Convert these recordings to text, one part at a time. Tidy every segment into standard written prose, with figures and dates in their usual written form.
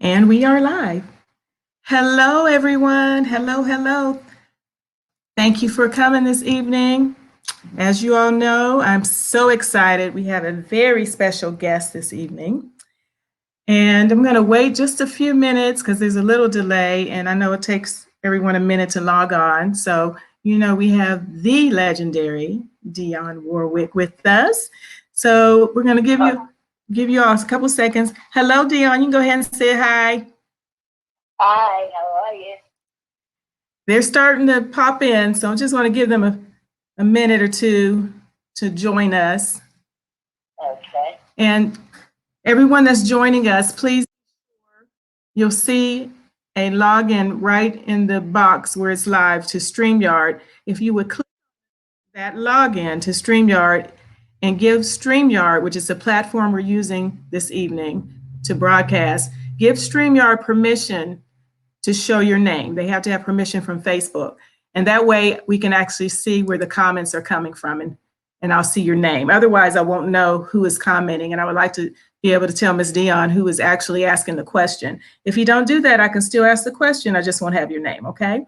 And we are live. Hello, everyone. Hello, hello. Thank you for coming this evening. As you all know, I'm so excited. We have a very special guest this evening. And I'm going to wait just a few minutes because there's a little delay, and I know it takes everyone a minute to log on. So, we have the legendary Dionne Warwick with us. So we're going to give you all a couple seconds. Hello, Dionne. You can go ahead and say hi. Hi, how are you? They're starting to pop in, so I just want to give them a minute or two to join us. Okay. And everyone that's joining us, please, you'll see a login right in the box where it's live to StreamYard. If you would click that login to StreamYard and give StreamYard, which is the platform we're using this evening to broadcast, give StreamYard permission to show your name. They have to have permission from Facebook. And that way we can actually see where the comments are coming from, and I'll see your name. Otherwise, I won't know who is commenting. And I would like to be able to tell Ms. Dionne who is actually asking the question. If you don't do that, I can still ask the question. I just won't have your name, okay?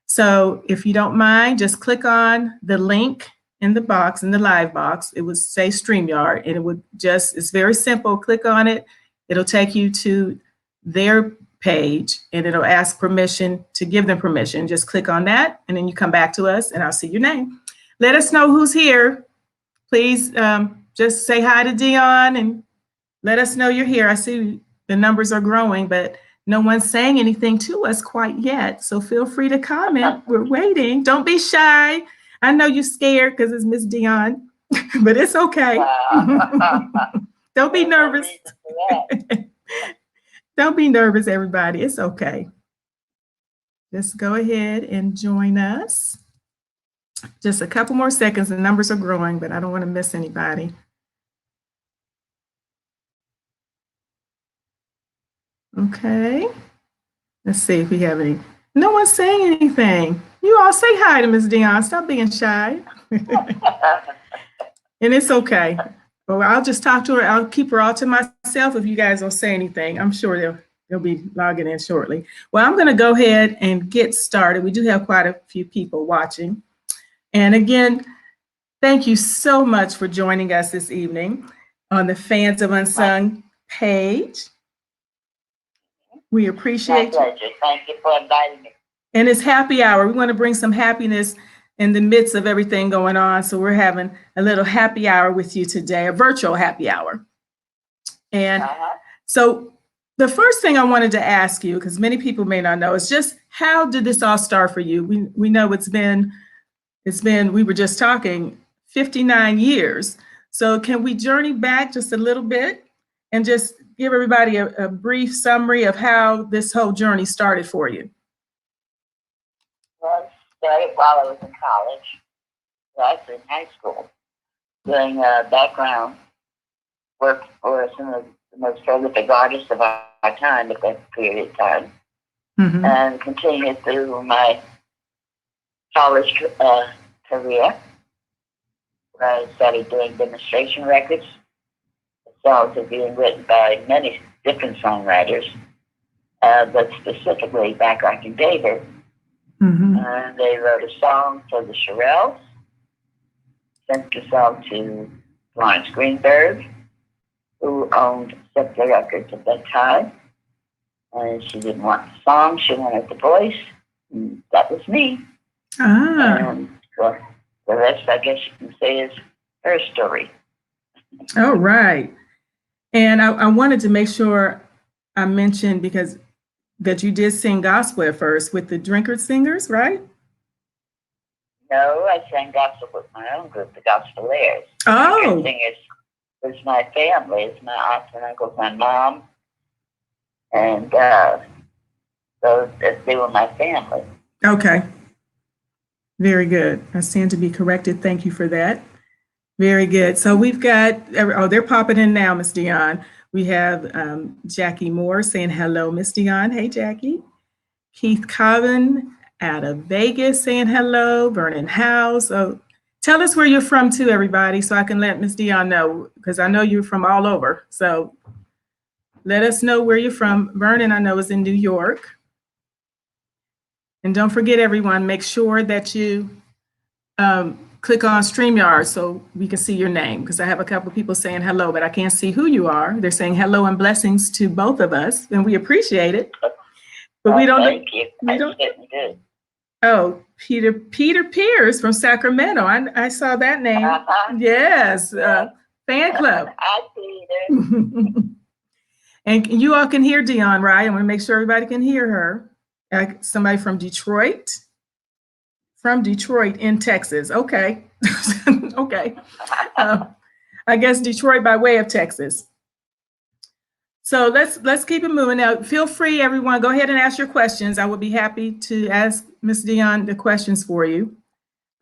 So if you don't mind, just click on the link in the box, in the live box. It would say StreamYard, and it would it's very simple. Click on it. It'll take you to their page, and it'll ask permission to give them permission. Just click on that, and then you come back to us, and I'll see your name. Let us know who's here. Please just say hi to Dionne and let us know you're here. I see the numbers are growing, but no one's saying anything to us quite yet. So feel free to comment. We're waiting. Don't be shy. I know you're scared because it's Miss Dionne, but it's okay. Don't be nervous. Don't be nervous, everybody. It's okay. Just go ahead and join us. Just a couple more seconds. The numbers are growing, but I don't want to miss anybody. Okay. Let's see if we have any. No one's saying anything. You all say hi to Ms. Dionne. Stop being shy. And it's okay. Well, I'll just talk to her. I'll keep her all to myself if you guys don't say anything. I'm sure they'll be logging in shortly. Well, I'm going to go ahead and get started. We do have quite a few people watching. And again, thank you so much for joining us this evening on the Fans of Unsung page. We appreciate you. My pleasure. Thank you for inviting me. And it's happy hour. We want to bring some happiness in the midst of everything going on. So we're having a little happy hour with you today, a virtual happy hour. And so the first thing I wanted to ask you, because many people may not know, is just how did this all start for you? We know it's been, we were just talking, 59 years. So can we journey back just a little bit and just give everybody a brief summary of how this whole journey started for you? Well, it started while I was in college. Well, actually in high school, doing background work for some of the most prolific artists of our time at that period of time. Mm-hmm. And continued through my college career, where I started doing demonstration records. The songs are being written by many different songwriters, but specifically Bacharach and David. Mm-hmm. And they wrote a song for the Shirelles, sent the song to Florence Greenberg, who owned Scepter Records at that time. And she didn't want the song, she wanted the voice. And that was me. And the rest, I guess you can say, is her story. All right. And I wanted to make sure I mentioned, because that you did sing gospel at first with the Drinkard Singers, right? No, I sang gospel with my own group, the Gospelaires. Oh. The Drinkard Singers was my family. It's my aunts and uncles, my mom. And so they were my family. Okay. Very good. I stand to be corrected. Thank you for that. Very good. So we've got, they're popping in now, Miss Dionne. We have Jackie Moore saying hello, Miss Dionne. Hey, Jackie. Keith Cobbin out of Vegas saying hello. Vernon House. So tell us where you're from too, everybody, so I can let Miss Dionne know, because I know you're from all over. So let us know where you're from. Vernon, I know, is in New York. And don't forget, everyone, make sure that you click on StreamYard so we can see your name, because I have a couple of people saying hello, but I can't see who you are. They're saying hello and blessings to both of us, and we appreciate it. But we don't. Thank you. We don't. Good. Oh, Peter Pierce from Sacramento. I saw that name. Yes, fan club. Hi, Peter. And you all can hear Dionne, right? I want to make sure everybody can hear her. Somebody from Detroit. From Detroit in Texas. Okay. Okay. I guess Detroit by way of Texas. So let's keep it moving. Now, feel free, everyone, go ahead and ask your questions. I will be happy to ask Ms. Dionne the questions for you.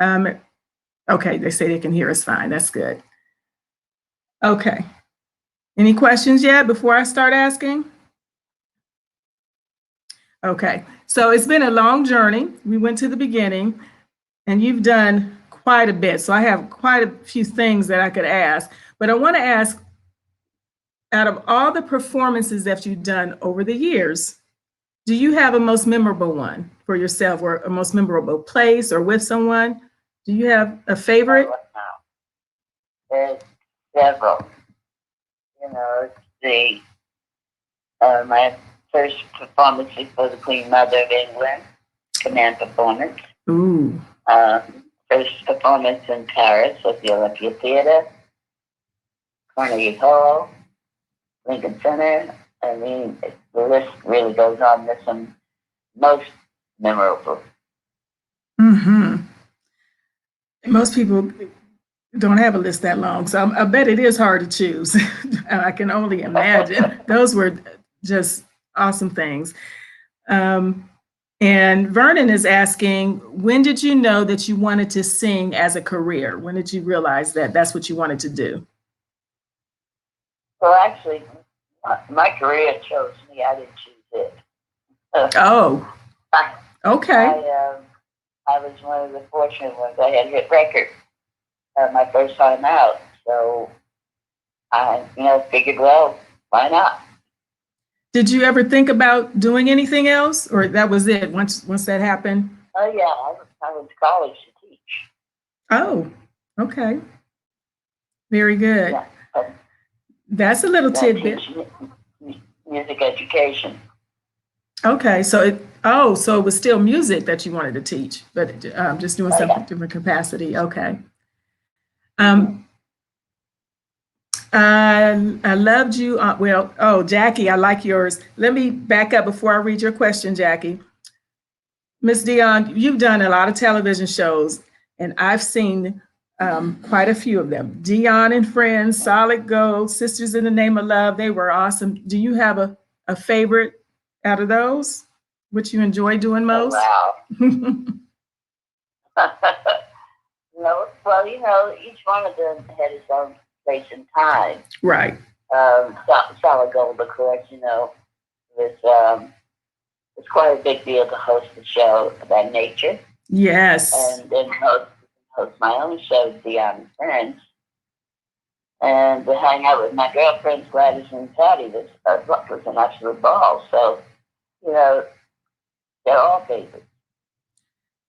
Okay, they say they can hear us fine. That's good. Okay. Any questions yet before I start asking? Okay, so it's been a long journey. We went to the beginning, and you've done quite a bit. So I have quite a few things that I could ask, but I want to ask, out of all the performances that you've done over the years, do you have a most memorable one for yourself, or a most memorable place, or with someone? Do you have a favorite? There's several. You know, my first performance for the Queen Mother of England, command performance. Ooh. First performance in Paris at the Olympia Theater, Carnegie Hall, Lincoln Center. I mean, the list really goes on. There's some most memorable. Mm-hmm. Most people don't have a list that long, so I bet it is hard to choose. I can only imagine. Those were just awesome things. And Vernon is asking, when did you know that you wanted to sing as a career? When did you realize that that's what you wanted to do? Well, actually, my career chose me. I didn't choose it. Oh, okay. I was one of the fortunate ones. I had hit record my first time out. So I, figured, well, why not? Did you ever think about doing anything else, or that was it once that happened? Oh, yeah. I went to college to teach. Oh, okay. Very good. Yeah. That's a little tidbit. Music education. Okay, so it was still music that you wanted to teach, but just doing something different capacity. Okay. I loved you. Jackie, I like yours. Let me back up before I read your question, Jackie. Miss Dionne, you've done a lot of television shows, and I've seen quite a few of them. Dionne and Friends, Solid Gold, Sisters in the Name of Love. They were awesome. Do you have a favorite out of those? Which you enjoy doing most? Oh, wow. No, well, each one of them had its own place and time. Right. Solid Gold, of course, it's quite a big deal to host a show about nature. Yes. And then host my own show, Dionne and Friends. And to hang out with my girlfriends, Gladys and Patty, was an absolute ball. So, they're all favorites.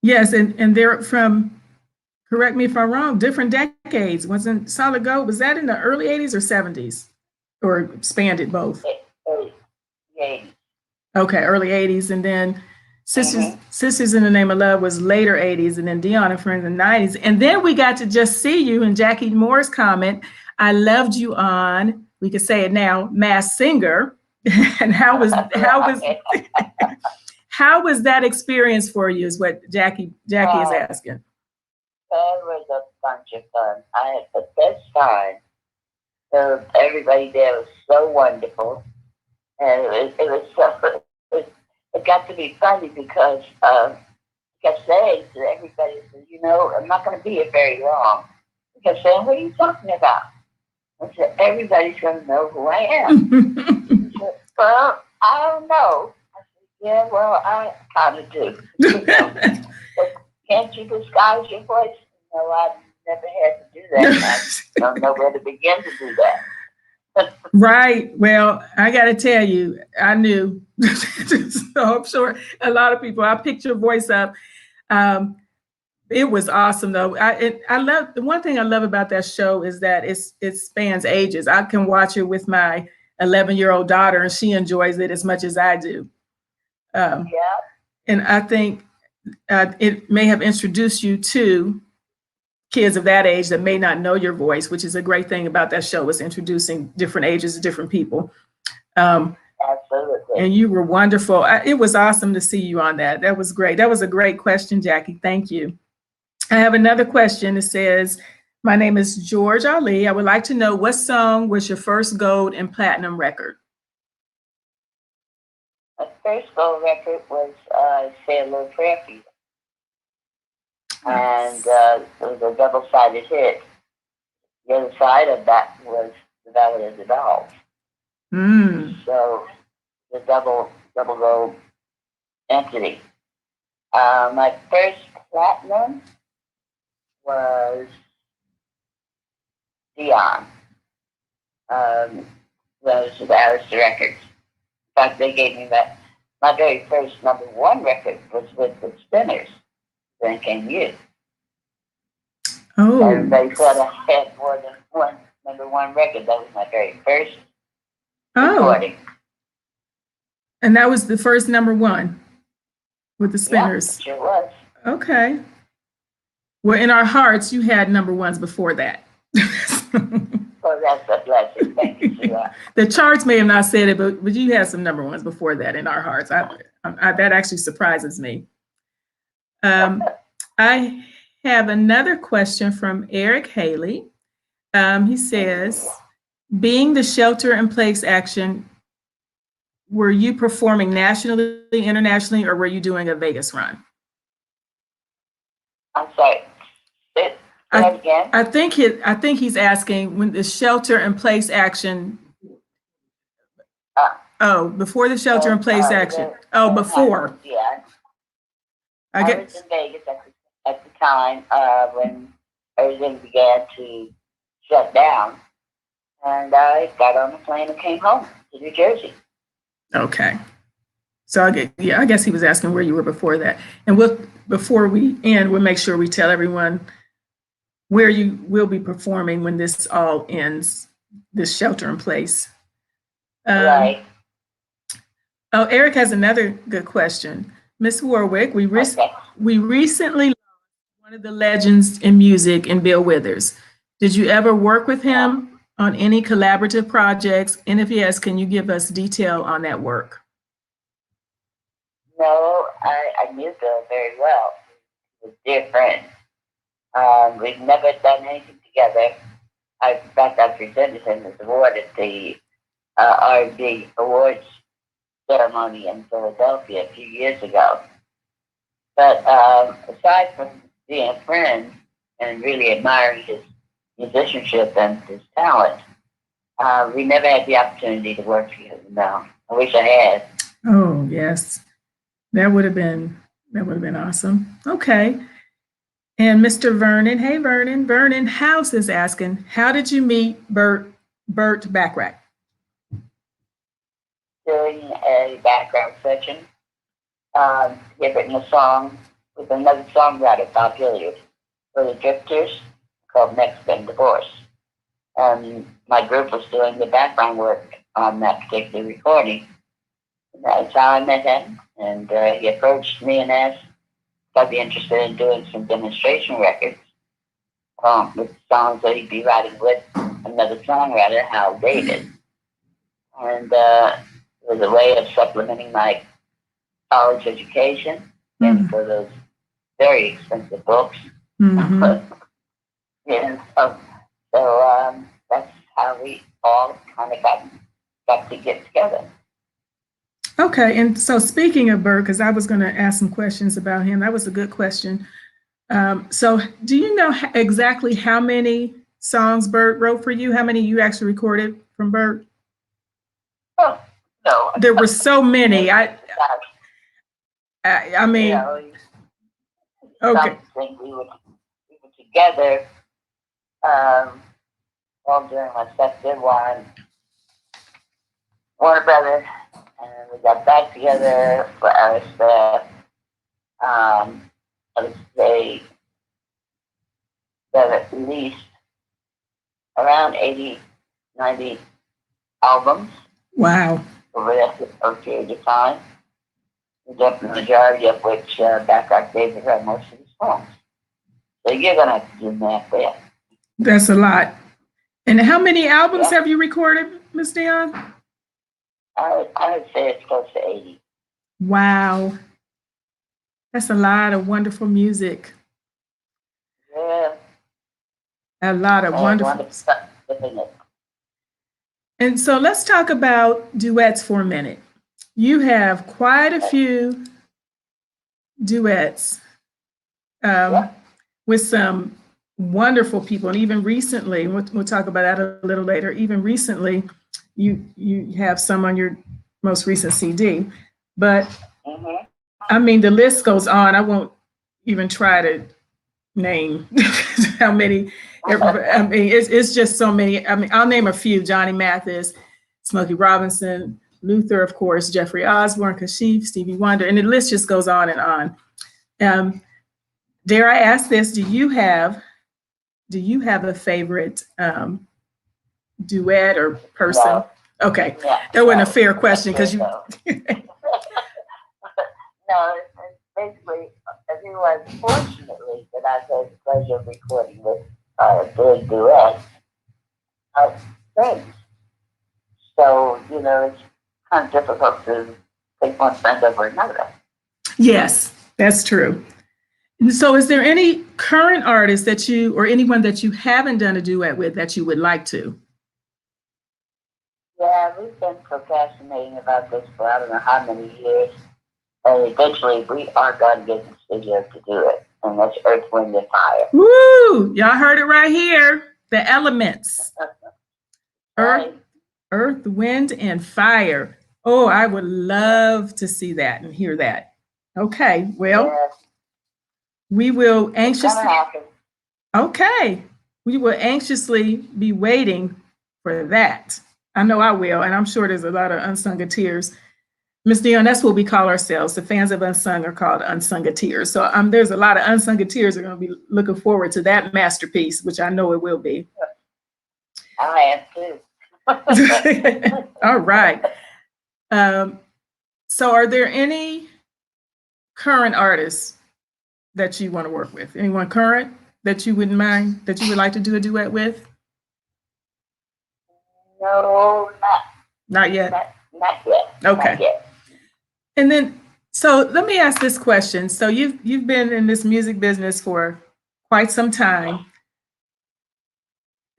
Yes, and they're from, correct me if I'm wrong, different decades. Wasn't Solid Gold, was that in the early 80s or 70s? Or expanded both? Early 80s. Okay, early 80s. And then Sisters in the Name of Love was later 80s. And then Dionne and Friends in the 90s. And then we got to just see you, and Jackie Moore's comment, I loved you on, we could say it now, Masked Singer. And how was that experience for you, is what Jackie is asking. That was a bunch of fun. I had the best time. So everybody there was so wonderful. And it got to be funny because I kept saying to everybody, I'm not going to be here very long. I kept saying, what are you talking about? I said, everybody's going to know who I am. He said, well, I don't know. I said, yeah, well, I kind of do. But can't you disguise your voice? No, I've never had to do that. I don't know where to begin to do that. Right. Well, I got to tell you, I knew. So I'm sure a lot of people, I picked your voice up. Um, it was awesome though. I love, the one thing I love about that show is that it spans ages. I can watch it with my 11-year-old daughter and she enjoys it as much as I do. Um, Yeah. and I think it may have introduced you to kids of that age that may not know your voice, which is a great thing about that show, is introducing different ages to different people. Absolutely. And you were wonderful. It was awesome to see you on that. That was great. That was a great question, Jackie. Thank you. I have another question. It says, my name is George Ali. I would like to know, what song was your first gold and platinum record? My first gold record was Say a Little Prayer for You. And it was a double-sided hit. The other side of that was The Ballad of the Dolls. So the double gold entity. My first platinum was Dionne. That was with Arista Records. In fact, they gave me that. My very first #1 record was with the Spinners. Then came you. Oh. Everybody thought I had more than one #1 record. That was my very first recording. And that was the first #1 with the Spinners. Yeah, it sure was. Okay. Well, in our hearts, you had #1s before that. Oh, that's a blessing. Thank you, Sheila. The charts may have not said it, but you had some #1s before that in our hearts. That actually surprises me. I have another question from Eric Haley. He says, being the shelter-in-place action, were you performing nationally, internationally, or were you doing a Vegas run? I'm sorry. Say that again. I think he's asking, when the shelter-in-place action. Before the shelter-in-place action. Before. Yeah. I was in Vegas at the time when everything began to shut down, and I got on the plane and came home to New Jersey. Okay. So I guess he was asking where you were before that. And before we end, we'll make sure we tell everyone where you will be performing when this all ends, this shelter in place. Right. Oh, Eric has another good question. Miss Warwick, we recently lost one of the legends in music in Bill Withers. Did you ever work with him on any collaborative projects? And if yes, can you give us detail on that work? No, I knew Bill very well. He was a dear friend. We've never done anything together. In fact, I presented him this award at the R&B Awards ceremony in Philadelphia a few years ago. But aside from being a friend and really admiring his musicianship and his talent, we never had the opportunity to work together. No, I wish I had. Oh yes, that would have been awesome. Okay. And Mr. Vernon, hey Vernon House is asking, how did you meet Burt Bacharach? Doing a background section. He had written a song with another songwriter, Bob Hilliard, for the Drifters, called Next Been Divorce. And my group was doing the background work on that particular recording. And that's how I met him. And he approached me and asked if I'd be interested in doing some demonstration records with songs that he'd be writing with another songwriter, Hal David. And it was a way of supplementing my college education and for those very expensive books. And so that's how we all kind of got to get together. Okay, and so speaking of Burt, because I was going to ask some questions about him, that was a good question. So do you know exactly how many songs Burt wrote for you? How many you actually recorded from Burt? Oh, no. There were so many. I mean, you know, okay. We were together all during my step one Warner Brothers, and we got back together for our staff. I would say that at least around 80, 90 albums Wow. over that period of time. The majority of which Bacharach David wrote most of the songs. So you're going to have to do math there. That's a lot. And how many albums have you recorded, Miss Dionne? I would say it's close to 80. Wow. That's a lot of wonderful music. Yeah. A lot of wonderful stuff. And so let's talk about duets for a minute. You have quite a few duets with some wonderful people. And even recently, we'll talk about that a little later, even recently, you have some on your most recent CD. But I mean, the list goes on. I won't even try to name how many. I mean, it's just so many. I mean, I'll name a few: Johnny Mathis, Smokey Robinson, Luther, of course, Jeffrey Osborne, Kashif, Stevie Wonder, and the list just goes on and on. Dare I ask this? Do you have a favorite duet or person? No. Okay, Yeah, that wasn't a fair question because you. No, it's basically everyone, fortunately, that I've had the pleasure of recording with doing duets are friends. So, it's kind of difficult to pick one friend over another. Yes, that's true. So is there any current artist that you, or anyone that you haven't done a duet with that you would like to? Yeah, we've been procrastinating about this for I don't know how many years. And eventually we are going to get in the studio to do it. And that's Earth, Wind, and Fire. Woo! Y'all heard it right here. The elements. Right. Earth, Wind, and Fire. Oh, I would love to see that and hear that. Okay, well, we will anxiously. Okay, we will anxiously be waiting for that. I know I will, and I'm sure there's a lot of unsung tears. Miss Dionne, that's what we call ourselves. The fans of Unsung are called Unsungateers. So there's a lot of Unsungateers are going to be looking forward to that masterpiece, which I know it will be. I am too. All right. So are there any current artists that you want to work with? Anyone current that you wouldn't mind, that you would like to do a duet with? No, not yet. Not yet. Okay. Not yet. And then, so let me ask this question. So you've been in this music business for quite some time.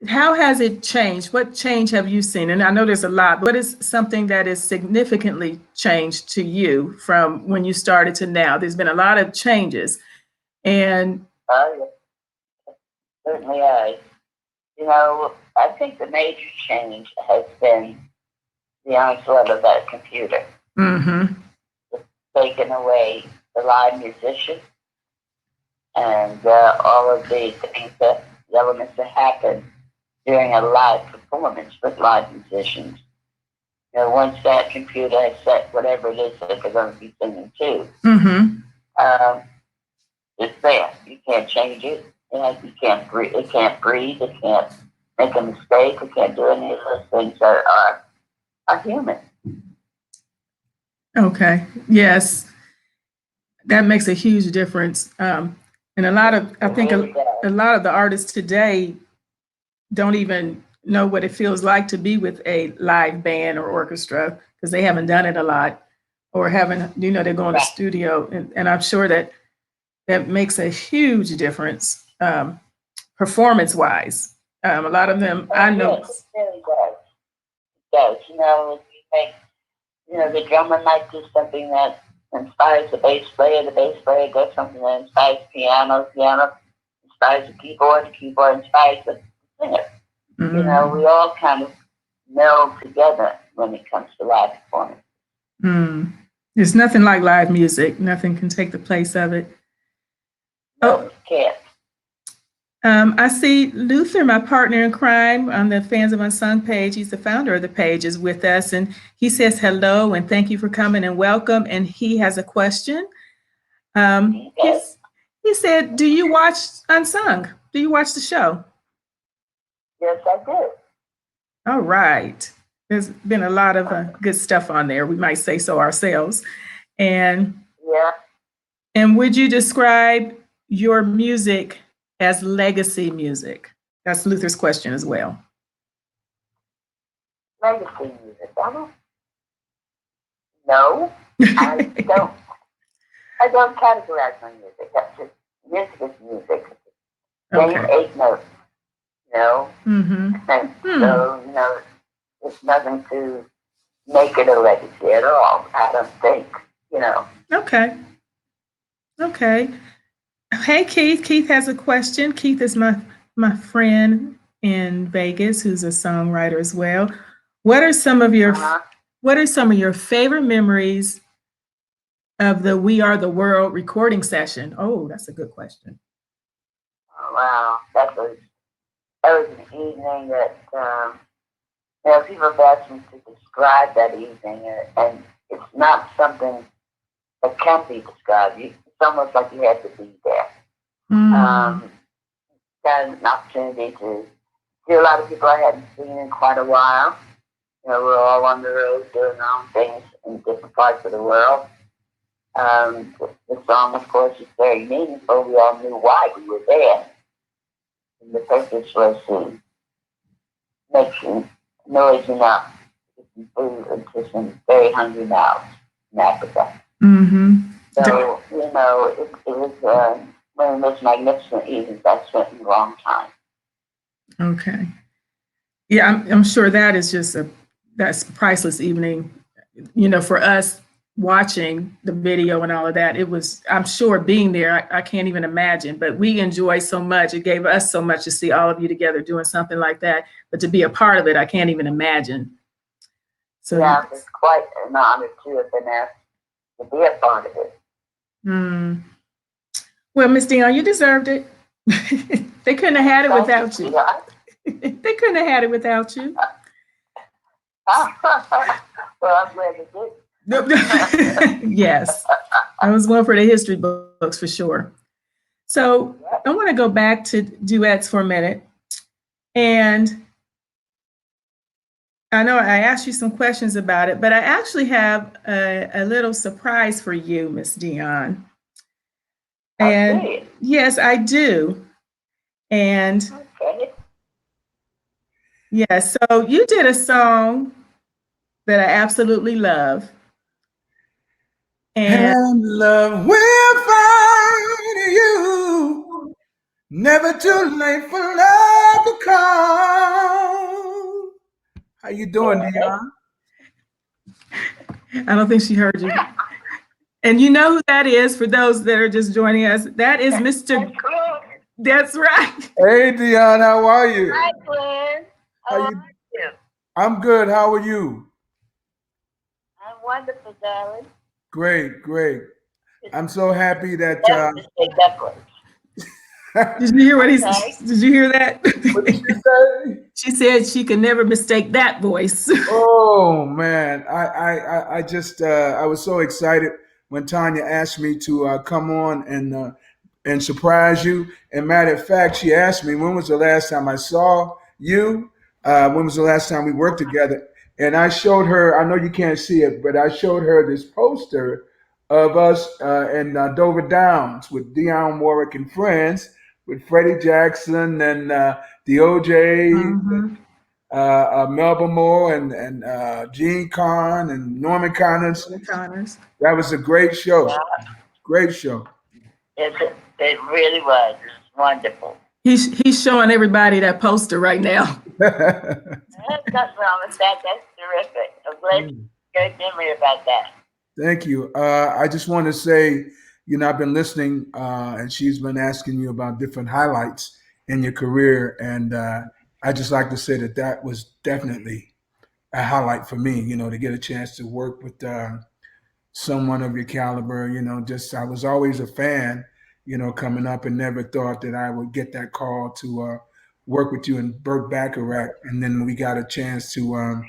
How has it changed? What change have you seen? And I know there's a lot, but what is something that is significantly changed to you from when you started to now? There's been a lot of changes. And certainly has. I think the major change has been the onslaught of that computer. Mm-hmm. Taking away the live musician and all of the things the elements that happen during a live performance with live musicians. Once that computer has set whatever it is that they're going to be singing to, it's there. You can't change it. You can't breathe. It can't breathe. It can't make a mistake. It can't do any of those things that are human. Okay. Yes. That makes a huge difference. And a lot of, I think a lot of the artists today don't even know what it feels like to be with a live band or orchestra because they haven't done it a lot or haven't, they're going to studio. And I'm sure that makes a huge difference performance wise. A lot of them, I know. Yes, it really does. It does. The drummer might do something that inspires the bass player does something that inspires piano inspires the keyboard inspires the singer. Mm-hmm. We all kind of meld together when it comes to live performance. There's nothing like live music. Nothing can take the place of it. No, it can't. I see Luther, my partner in crime on the Fans of Unsung page. He's the founder of the page, is with us, and he says hello and thank you for coming and welcome. And he has a question. He said, "Do you watch Unsung? Do you watch the show?" Yes, I do. All right. There's been a lot of good stuff on there. We might say so ourselves. And yeah. And would you describe your music as legacy music? That's Luther's question as well. Legacy music. No, I don't. I don't categorize my music. That's just music is music. Same Okay. 8 notes. You know. Mm-hmm. And so it's nothing to make it a legacy at all. I don't think. Okay. Okay. Hey, Keith. Keith has a question. Keith is my friend in Vegas, who's a songwriter as well. What are some of your favorite memories of the We Are the World recording session? Oh, that's a good question. Oh, wow, that was an evening that people have asked me to describe that evening, and it's not something that can be described. It's almost like you had to be there. Got an opportunity to see a lot of people I hadn't seen in quite a while. We're all on the road doing our own things in different parts of the world. The song, of course, is very meaningful. We all knew why we were there. And the purpose was to make noise enough to get some food into some very hungry mouths in Africa. Mm-hmm. So, it was one of the most magnificent evenings I've spent in a long time. Okay. Yeah, I'm sure that is that's a priceless evening, for us watching the video and all of that. It was, I'm sure being there, I can't even imagine, but we enjoyed so much. It gave us so much to see all of you together doing something like that, but to be a part of it, I can't even imagine. So yeah, it was quite an honor to have been asked to be a part of it. Well, Miss Dionne, you deserved it. They couldn't have had it without you. They couldn't have had it without you. Well, I'm glad they did. Yes, that was one for the history books for sure. So I want to go back to duets for a minute. And I know I asked you some questions about it, but I actually have a little surprise for you, Miss Dionne. And yes, I do. And yes, so you did a song that I absolutely love. And love will find you. Never too late for love to come. How you doing, Dionne? I don't think she heard you. And you know who that is for those that are just joining us. That is Mr. That's right. Hey, Dionne, how are you? Hi, Glenn. How are you? I'm good. How are you? I'm wonderful, darling. Great, great. I'm so happy that. Did you hear what he said? Did you hear that? What did she say? She said she could never mistake that voice. Oh man, I just I was so excited when Tanya asked me to come on and surprise you. And matter of fact, she asked me when was the last time I saw you. When was the last time we worked together? And I showed her. I know you can't see it, but I showed her this poster of us in Dover Downs with Dionne Warwick and friends, with Freddie Jackson and the OJ, Melba Moore and Gene Conn and Norman Connors. That was a great show. Yeah. Great show. It really was. It was wonderful. He's showing everybody that poster right now. There's nothing wrong with that. That's terrific. I'm glad you had a good memory about that. Thank you. I just want to say, I've been listening, and she's been asking you about different highlights in your career, and I just like to say that was definitely a highlight for me. To get a chance to work with someone of your caliber. I was always a fan, coming up, and never thought that I would get that call to work with you and Burt Bacharach. And then we got a chance to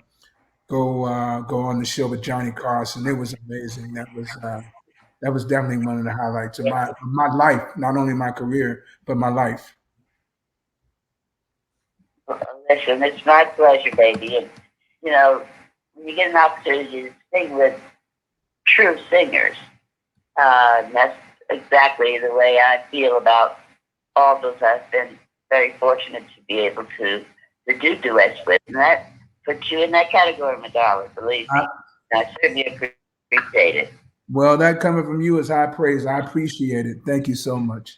go on the show with Johnny Carson. It was amazing. That was definitely one of the highlights of my life, not only my career, but my life. Listen, it's my pleasure, baby. And, when you get an opportunity to sing with true singers, that's exactly the way I feel about all those I've been very fortunate to be able to do duets with. And that puts you in that category, my darling, believe me. I certainly appreciate it. Well, that coming from you is high praise. I appreciate it. Thank you so much.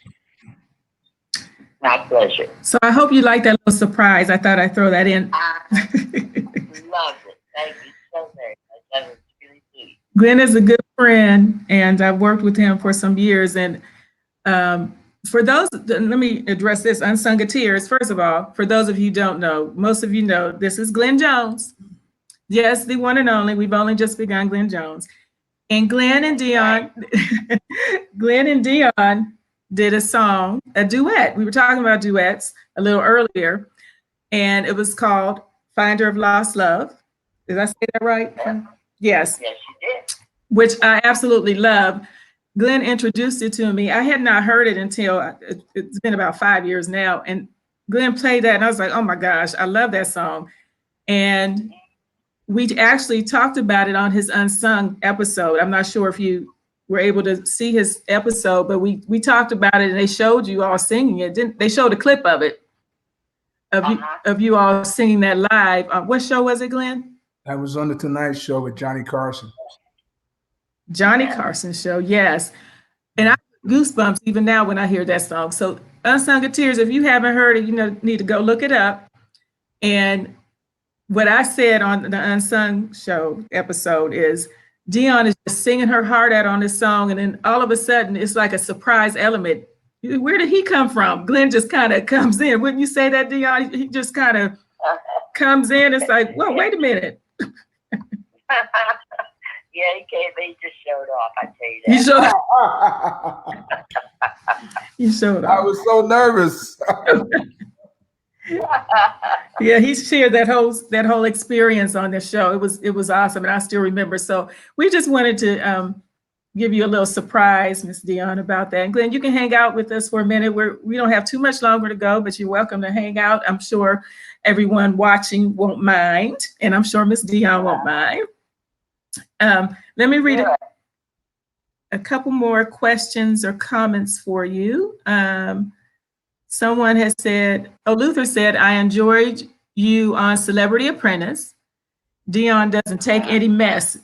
My pleasure. So I hope you like that little surprise. I thought I'd throw that in. I love it. Thank you so very much. That was really sweet. Glenn is a good friend, and I've worked with him for some years. And for those, let me address this, Unsung Tears. First of all, for those of you who don't know, most of you know, this is Glenn Jones. Yes, the one and only. We've only just begun Glenn Jones. And Glenn and Dionne, Glenn and Dionne did a song, a duet. We were talking about duets a little earlier, and it was called Finder of Lost Love. Did I say that right? Yeah. Yes. Yes, you did. Which I absolutely love. Glenn introduced it to me. I had not heard it until, it's been about 5 years now, and Glenn played that, and I was like, oh my gosh, I love that song. And we actually talked about it on his Unsung episode. I'm not sure if you were able to see his episode, but we talked about it, and they showed you all singing it. They showed a clip of it, of you all singing that live. What show was it, Glenn? That was on the Tonight Show with Johnny Carson. Johnny Carson show, yes. And I have goosebumps even now when I hear that song. So Unsung Tears, if you haven't heard it, you need to go look it up. And what I said on the Unsung show episode is Dionne is just singing her heart out on this song, and then all of a sudden it's like a surprise element. Where did he come from? Glenn just kind of comes in. Wouldn't you say that, Dionne? He just kind of comes in. It's like, whoa, wait a minute. Yeah, he came. He just showed off. I tell you that. He showed off. I was so nervous. Yeah, he shared that whole experience on the show. It was awesome, and I still remember. So we just wanted to give you a little surprise, Miss Dionne, about that. And Glenn, you can hang out with us for a minute. We don't have too much longer to go, but you're welcome to hang out. I'm sure everyone watching won't mind, and I'm sure Miss Dionne won't mind. Let me read a couple more questions or comments for you. Someone has said, Luther said, I enjoyed you on Celebrity Apprentice. Dionne doesn't take any mess.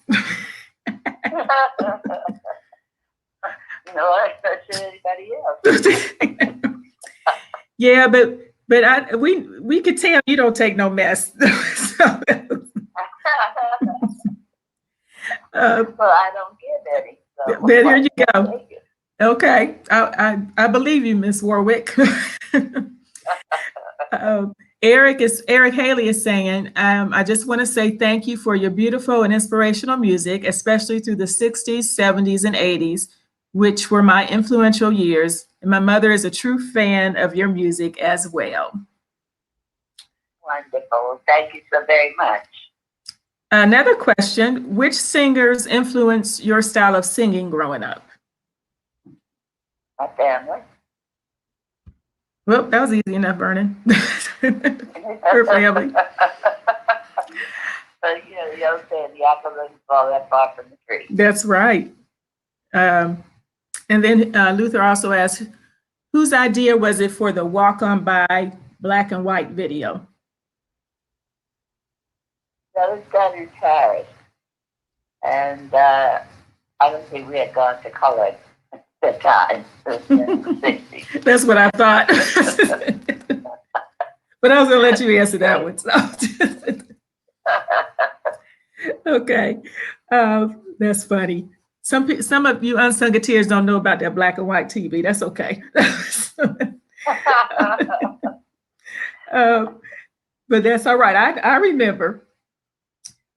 No, that's anybody else. Yeah, but we could tell you don't take no mess. So, well, I don't get any. So there you go. Okay, I believe you, Miss Warwick. Eric Haley is saying, I just want to say thank you for your beautiful and inspirational music, especially through the 60s, 70s, and 80s, which were my influential years. And my mother is a true fan of your music as well. Wonderful. Thank you so very much. Another question, which singers influenced your style of singing growing up? My family. Well, that was easy enough, Vernon. Her family. But the old saying, the apple doesn't fall that far from the tree. That's right. And then Luther also asked, whose idea was it for the Walk On By black and white video? That was done in Paris. And I don't think we had gone to color at the time. It was in the 60s. That's what I thought. But I was going to let you answer that one. So. Okay. That's funny. Some of you unsung tears don't know about that black and white TV. That's okay. But that's all right. I remember.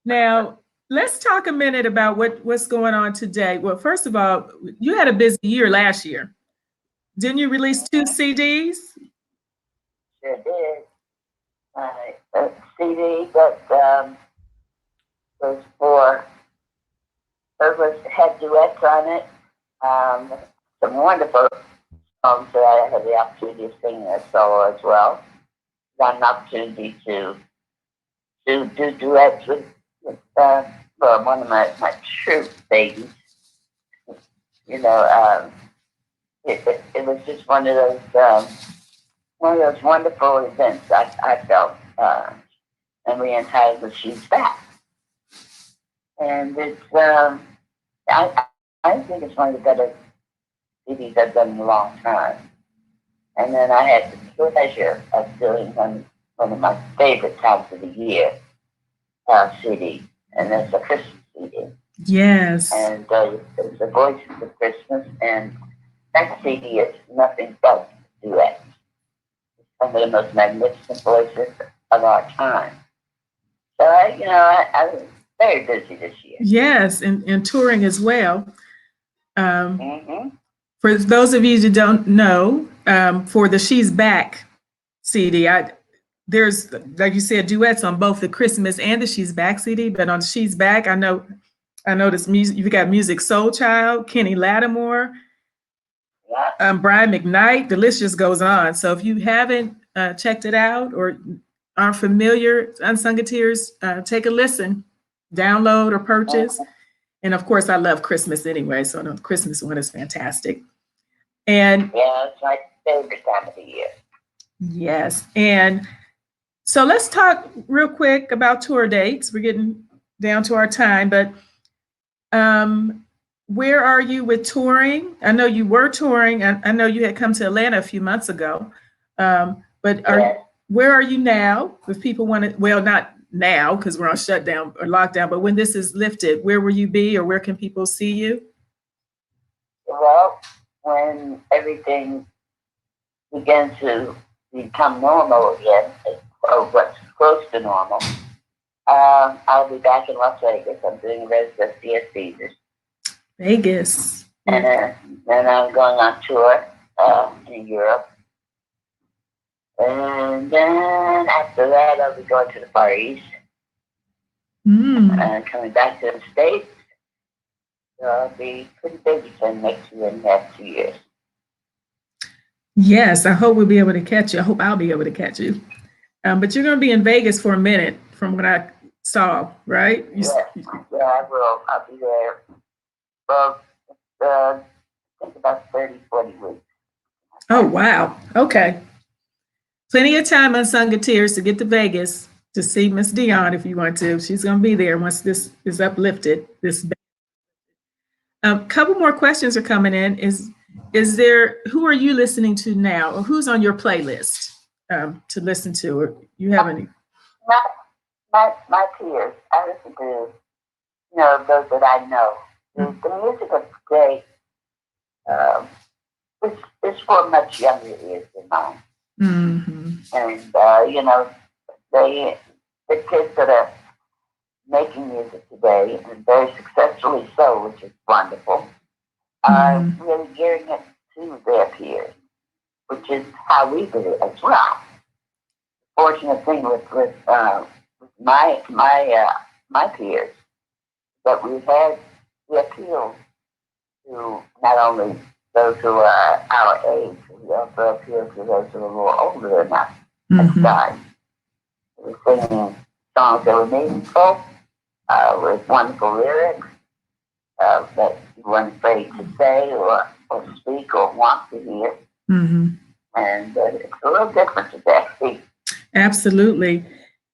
Now, let's talk a minute about what's going on today. Well, first of all, you had a busy year last year. Didn't you release 2 CDs? Sure did. A CD that was for, had duets on it. Some wonderful songs that I had the opportunity to sing as solo as well. Got an opportunity to do duets with well, one of my true babies. You know, it was just one of those wonderful events I felt, and we entitled "She's Back," and it's I think it's one of the better CDs I've done in a long time. And then I had the pleasure of doing one of my favorite times of the year CD, and that's a Christmas CD. Yes. And it's the Voices of Christmas, and that CD is nothing but duets. Some of the most magnificent voices of our time. So I was very busy this year. Yes, and touring as well. For those of you who don't know, for the She's Back CD, there's, like you said, duets on both the Christmas and the She's Back CD, but on She's Back, I noticed music. You got Music Soul Child, Kenny Lattimore, Brian McKnight. The list just goes on. So if you haven't checked it out or aren't familiar, Unsung Tears, take a listen, download or purchase. And of course, I love Christmas anyway, so the Christmas one is fantastic. And yeah, it's my favorite time of the year. Yes, and so let's talk real quick about tour dates. We're getting down to our time, but where are you with touring? I know you were touring. I know you had come to Atlanta a few months ago, but where are you now? If people want to, well, not now because we're on shutdown or lockdown, but when this is lifted, where will you be, or where can people see you? Well, when everything begins to become normal again, or what's close to normal, I'll be back in Las Vegas. I'm doing residency at Caesars. Vegas. And then I'm going on tour in Europe. And then after that, I'll be going to the Far East. And coming back to the States. So I'll be pretty busy for the next year and a half, 2 years. Yes, I hope we'll be able to catch you. I hope I'll be able to catch you. But you're going to be in Vegas for a minute, from what I saw, right? Yeah, I will. I'll be there. Well, I think about 30, 40 weeks. Oh, wow. Okay. Plenty of time, Unsung Tears, to get to Vegas to see Miss Dionne if you want to. She's going to be there once this is uplifted. Couple more questions are coming in. Is there, who are you listening to now, or who's on your playlist to listen to? Or you have any? My peers. I listen to, those that I know. The music of today is for much younger ears than mine. And the kids that are making music today, and very successfully so, which is wonderful, are really gearing it to their peers, which is how we did it as well. Fortunate thing with my peers that we had the appeal to not only those who are our age, we also appeal to those who are a little older than us at the time. We were singing songs that were meaningful, with wonderful lyrics that you weren't afraid to say or speak or want to hear. And it's a little different today. Absolutely.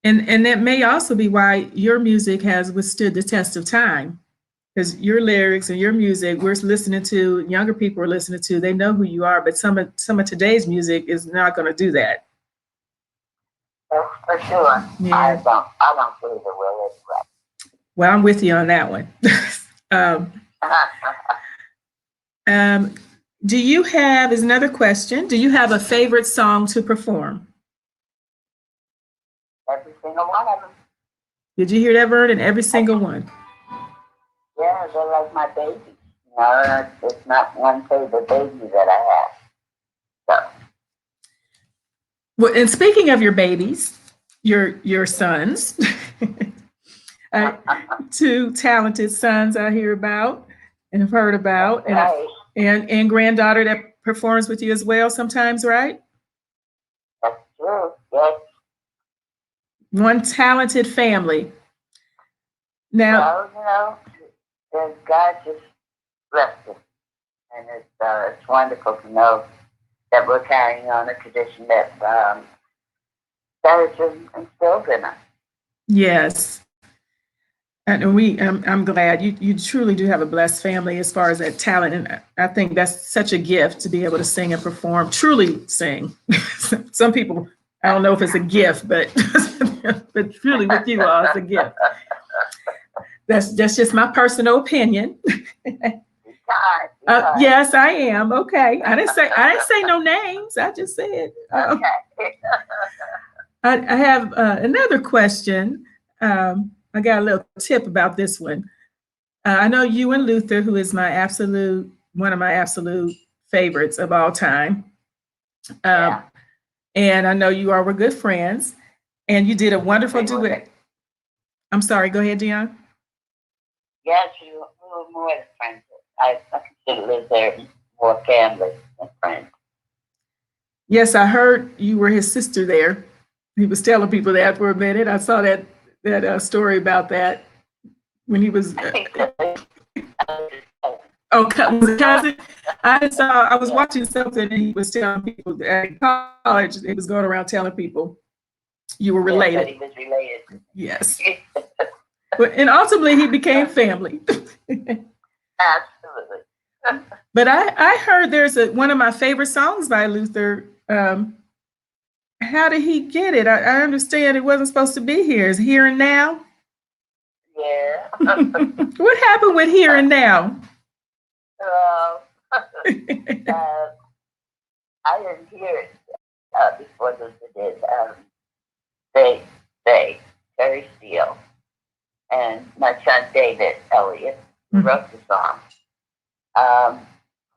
And that may also be why your music has withstood the test of time, because your lyrics and your music, we're listening to, younger people are listening to, they know who you are, but some of today's music is not going to do that. For sure. Yeah. I don't believe it will anyway. Well, I'm with you on that one. Do you have, is another question, do you have a favorite song to perform? Every single one of them. Did you hear that, Vernon? Every single one. Yeah, they're like my babies. It's not one favorite baby that I have. Well, and speaking of your babies, your sons, uh, two talented sons I hear about and have heard about, Right. and granddaughter that performs with you as well sometimes, right? That's true. Yes. One talented family. Now, Well, God just blessed us, and it's wonderful to know that we're carrying on a tradition that is just instilled in us. yes. And I'm glad you truly do have a blessed family as far as that talent, and I think that's such a gift to be able to sing and perform, truly sing. Some people, I don't know if it's a gift, but but truly with you all, it's a gift. That's just my personal opinion. Yes, I am. Okay, I didn't say no names. I just said. Okay. I have another question. I got a little tip about this one. I know you and Luther, who is one of my absolute favorites of all time. Yeah. And I know you all were good friends, and you did a wonderful We were. duet. I'm sorry, go ahead, Dionne. Yes, we were more than friends. I consider Liz there more family than friends. Yes, I heard you were his sister there. He was telling people that for a minute. I saw that story about that when he was. I think that Oh, was it cousin? I was watching something and he was telling people that in college, he was going around telling people you were yes, that related. he was related. Yes. And ultimately he became family. Absolutely. But I heard there's one of my favorite songs by Luther. How did he get it? I understand it wasn't supposed to be here. Is Here and Now? Yeah. What happened with Here and Now? I didn't hear it before Luther did. They, Terry Steele, and my son David Elliott, who wrote the song,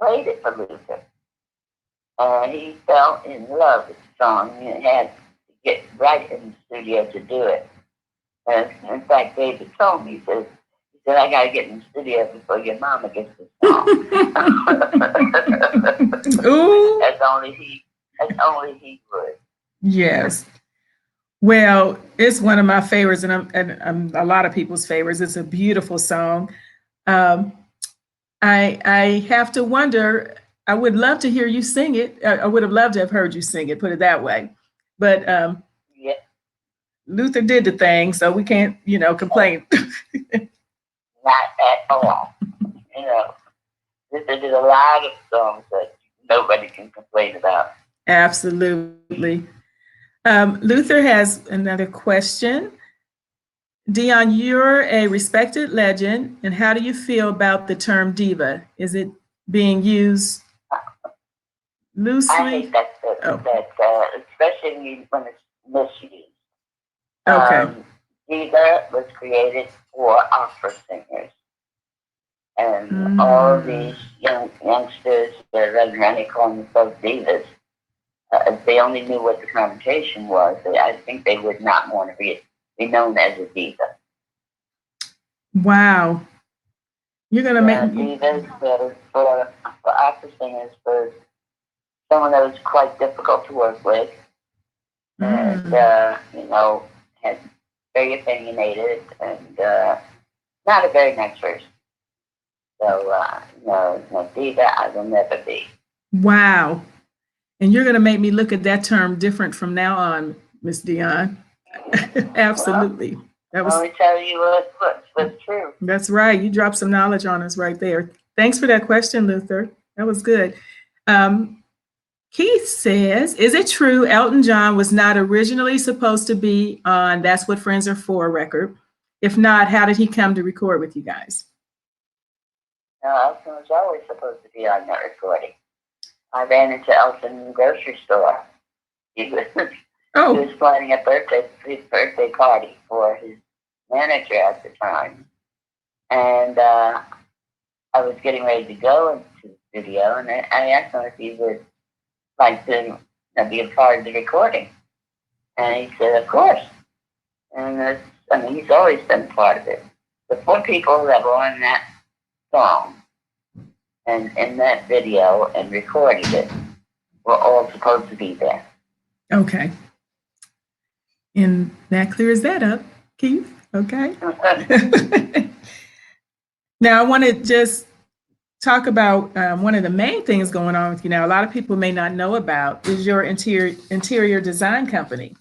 played it for Luther. And he fell in love with the song and had to get right in the studio to do it. And in fact, David told me, he said, I got to get in the studio before your mama gets the song. Ooh. As only he would. Yes. Well, it's one of my favorites, and I'm a lot of people's favorites. It's a beautiful song. I have to wonder. I would love to hear you sing it. I would have loved to have heard you sing it. Put it that way. But Yeah. Luther did the thing, so we can't, complain. Not at all. Luther did a lot of songs that nobody can complain about. Absolutely. Luther has another question. Dionne, you're a respected legend, and how do you feel about the term diva? Is it being used loosely? I hate that especially when it's misused. Okay. Diva was created for opera singers. And all these youngsters that are running around, they call themselves divas. If they only knew what the connotation was, I think they would not want to be known as a diva. Wow. You're going to make divas for opera singers, for someone that was quite difficult to work with, and had very opinionated and not a very nice person. So no diva, I will never be. Wow. And you're going to make me look at that term different from now on, Miss Dionne. Absolutely. Well, that was. Let me tell you what's true. That's right. You dropped some knowledge on us right there. Thanks for that question, Luther. That was good. Keith says, is it true Elton John was not originally supposed to be on That's What Friends Are For record? If not, how did he come to record with you guys? No, Elton was always supposed to be on that recording. I ran into Elton in the grocery store. He was planning his birthday party for his manager at the time. And I was getting ready to go into the studio, and I asked him if he would like to be a part of the recording? And he said, of course. And he's always been part of it. The 4 people that were on that song and in that video and recorded it were all supposed to be there. Okay. And that clears that up, Keith. Okay. Now, I want to just talk about one of the main things going on with you now. A lot of people may not know about is your interior design company.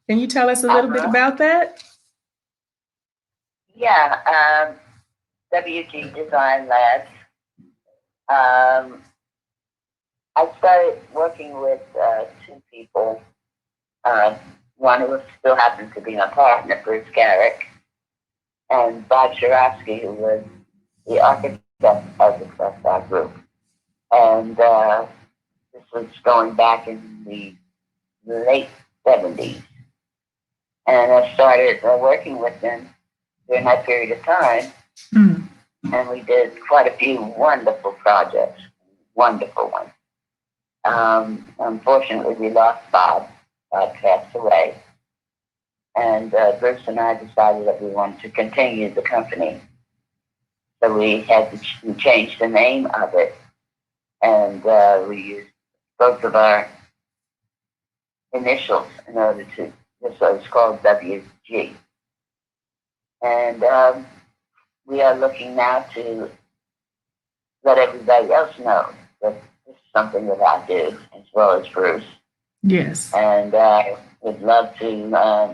Can you tell us a little bit about that? Yeah, WG Design Labs. I started working with 2 people. One who still happens to be my partner, Bruce Garrick, and Bob Shirofsky, who was the architect of our group. And this was going back in the late 70s. And I started working with them during that period of time. And we did quite a few wonderful projects, wonderful ones. Unfortunately, we lost Bob. Bob passed away. And Bruce and I decided that we wanted to continue the company. So we had to change the name of it. And we used both of our initials in order to, so it's called WG. And we are looking now to let everybody else know that this is something that I do, as well as Bruce. Yes. And would love to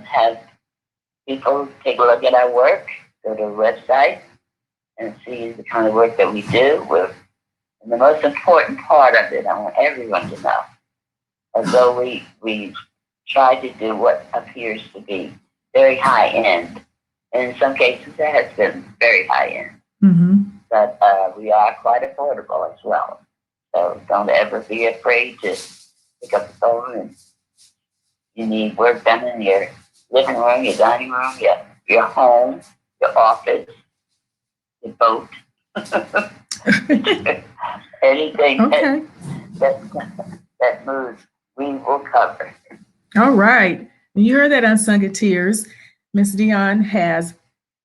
have people take a look at our work, go to the website, and see the kind of work that we do. And the most important part of it, I want everyone to know, although we try to do what appears to be very high end, and in some cases it has been very high end, but we are quite affordable as well. So don't ever be afraid to pick up the phone and you need work done in your living room, your dining room, your home, your office, your boat. Anything that moves, we will cover. All right. You heard that, Unsungeteers. Miss Dionne has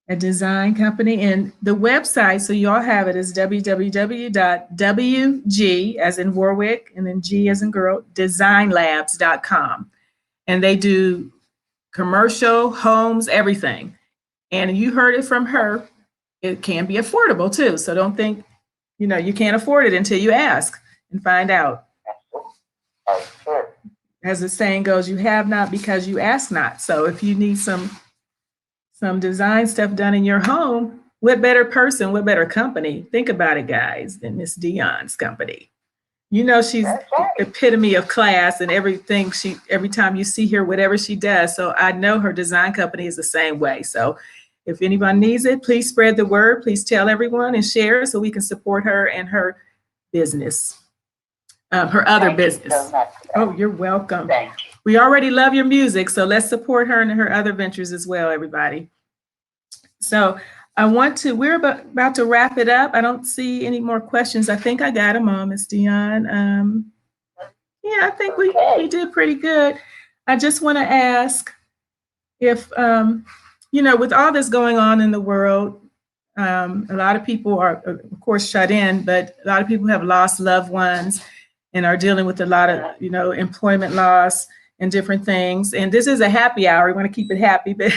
a design company, and the website, so y'all have it, is www.wg, as in Warwick, and then G as in girl, designlabs.com. And they do commercial, homes, everything. And you heard it from her. It can be affordable too. So don't think, you can't afford it until you ask and find out. That's true. As the saying goes, you have not because you ask not. So if you need some design stuff done in your home, what better person, what better company? Think about it, guys, than Miss Dionne's company. She's epitome of class and everything. Every time you see her, whatever she does. So I know her design company is the same way. So if anyone needs it, please spread the word. Please tell everyone and share so we can support her and her business, her other business. So much. Oh, you're welcome. Thank you. We already love your music, so let's support her and her other ventures as well, everybody. So we're about to wrap it up. I don't see any more questions. I think I got them all, Miss Dionne. Yeah, I think we did pretty good. I just want to ask if, with all this going on in the world, a lot of people are, of course, shut in, but a lot of people have lost loved ones and are dealing with a lot of, employment loss and different things. And this is a happy hour. We want to keep it happy, but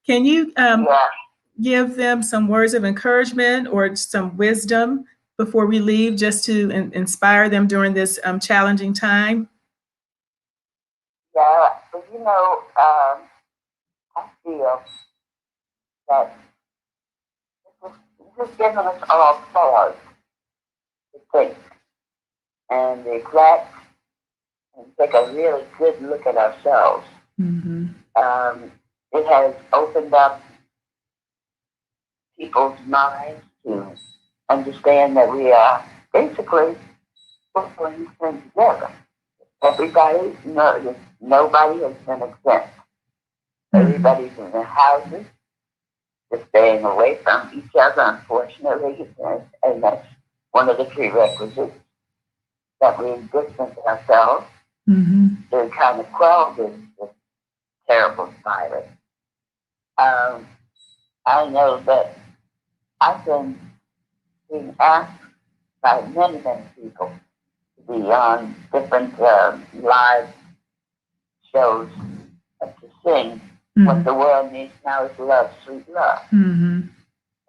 can you give them some words of encouragement or some wisdom before we leave, just to inspire them during this challenging time? Yeah, but I feel that this is giving us all pause to think and reflect and take a really good look at ourselves. It has opened up people's minds to understand that we are basically putting things together. Everybody, nobody has been exempt. Everybody's in their houses, just staying away from each other, unfortunately, and that's one of the prerequisites, that we distance ourselves. to kind of quell this terrible virus. I know that I've been being asked by many, many people to be on different live shows to sing. What the world needs now is love, sweet love. And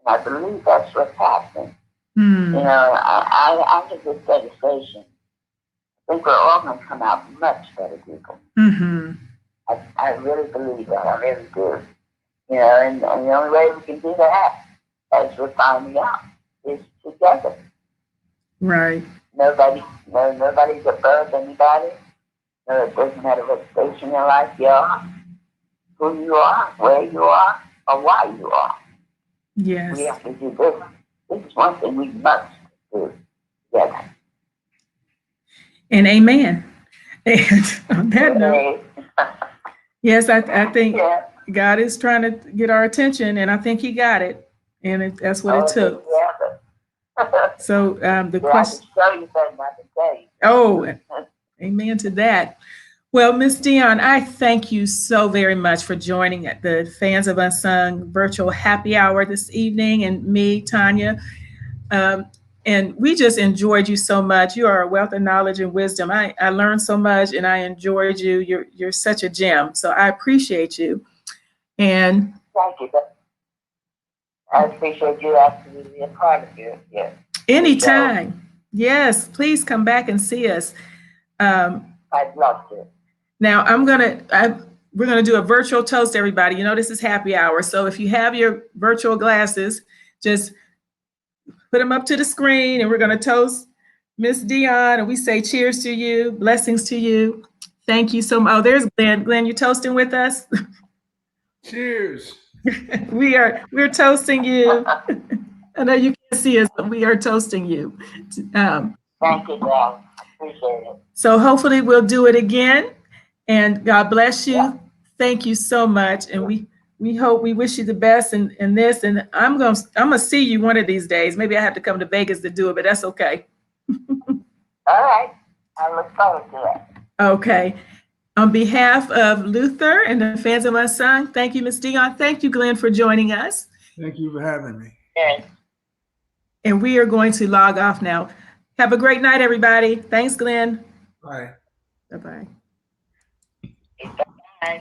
I believe that's what's happening. You know, I think this devastation, I think we're all going to come out much better people. I really believe that. I really do. You know, and the only way we can do that, as we're finding out, is together. Right. Nobody's above anybody. No, it doesn't matter what station in life you are, who you are, where you are, or why you are. Yes. We have to do this. This is one thing we must do together. And amen. And on that note, yes, I think God is trying to get our attention, and I think He got it, and that's what it took. So the question. I can show you better than I can tell you. Oh, amen to that. Well, Miss Dionne, I thank you so very much for joining the Fans of Unsung virtual happy hour this evening, and me, Tanya. And we just enjoyed you so much. You are a wealth of knowledge and wisdom. I learned so much, and I enjoyed you. You're such a gem. So I appreciate you. And thank you. I appreciate you asking me to be a part of you. Yes. Anytime. Yes, please come back and see us. I'd love to. Now we're gonna do a virtual toast, everybody. You know this is happy hour, so if you have your virtual glasses, just put them up to the screen, and we're gonna toast Miss Dionne, and we say cheers to you, blessings to you. Thank you so much. Oh, there's Glenn. Glenn, you toasting with us? Cheers. We're toasting you. I know you can't see us, but we are toasting you. Thank you, Dad. Appreciate it. So hopefully we'll do it again. And God bless you. Yeah. Thank you so much. And we wish you the best in this. And I'm gonna see you one of these days. Maybe I have to come to Vegas to do it, but that's okay. All right. I look forward to it. Okay. On behalf of Luther and the Fans of Unsung, thank you, Ms. Dionne. Thank you, Glenn, for joining us. Thank you for having me. Yes. And we are going to log off now. Have a great night, everybody. Thanks, Glenn. Bye. Bye-bye.